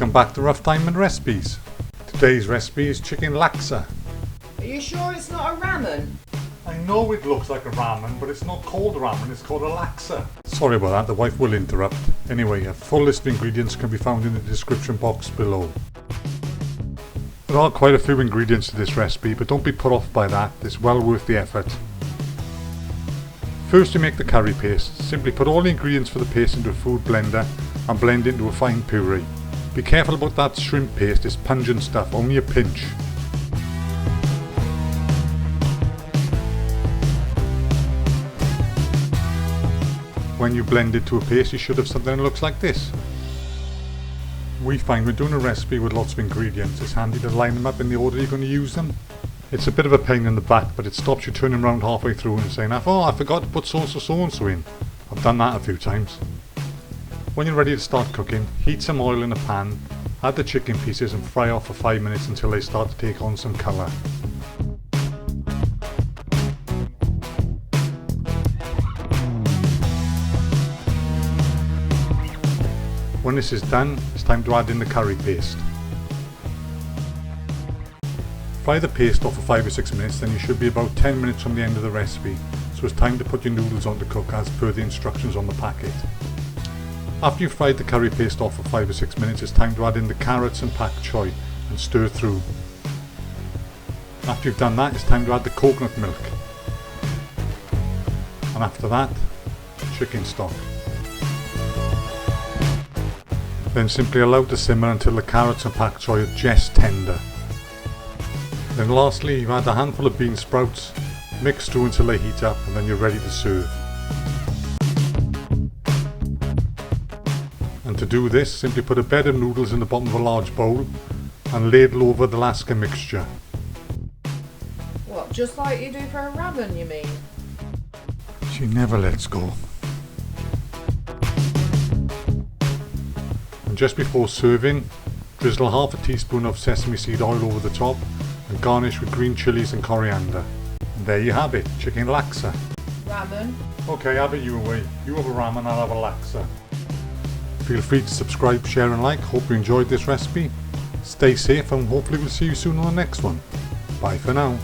Welcome back to Rough Time and Recipes. Today's recipe is chicken laksa. Are you sure it's not a ramen? I know it looks like a ramen, but it's not called a ramen, it's called a laksa. Sorry about that, the wife will interrupt. Anyway, a full list of ingredients can be found in the description box below. There are quite a few ingredients to this recipe, but don't be put off by that, it's well worth the effort. First, you make the curry paste. Simply put all the ingredients for the paste into a food blender and blend into a fine puree. Be careful about that shrimp paste, it's pungent stuff, only a pinch. When you blend it to a paste, you should have something that looks like this. We find when doing a recipe with lots of ingredients, it's handy to line them up in the order you're going to use them. It's a bit of a pain in the back, but it stops you turning around halfway through and saying, oh, I forgot to put so-and-so in. I've done that a few times. When you're ready to start cooking, heat some oil in a pan, add the chicken pieces and fry off for 5 minutes until they start to take on some colour. When this is done, it's time to add in the curry paste. Fry the paste off for 5 or 6 minutes, then you should be about 10 minutes from the end of the recipe, so it's time to put your noodles on to cook as per the instructions on the packet. After you've fried the curry paste off for 5 or 6 minutes, it's time to add in the carrots and pak choy and stir through. After you've done that, it's time to add the coconut milk. And after that, chicken stock. Then simply allow it to simmer until the carrots and pak choy are just tender. Then lastly, you add a handful of bean sprouts, mix through until they heat up, and then you're ready to serve. And to do this, simply put a bed of noodles in the bottom of a large bowl and ladle over the laska mixture. What, just like you do for a ramen, you mean? She never lets go. And just before serving, drizzle half a teaspoon of sesame seed oil over the top and garnish with green chillies and coriander. And there you have it, chicken laksa. Ramen. Okay, have it your way. You have a ramen, I'll have a laksa. Feel free to subscribe, share and like. Hope you enjoyed this recipe. Stay safe and hopefully we'll see you soon on the next one. Bye for now.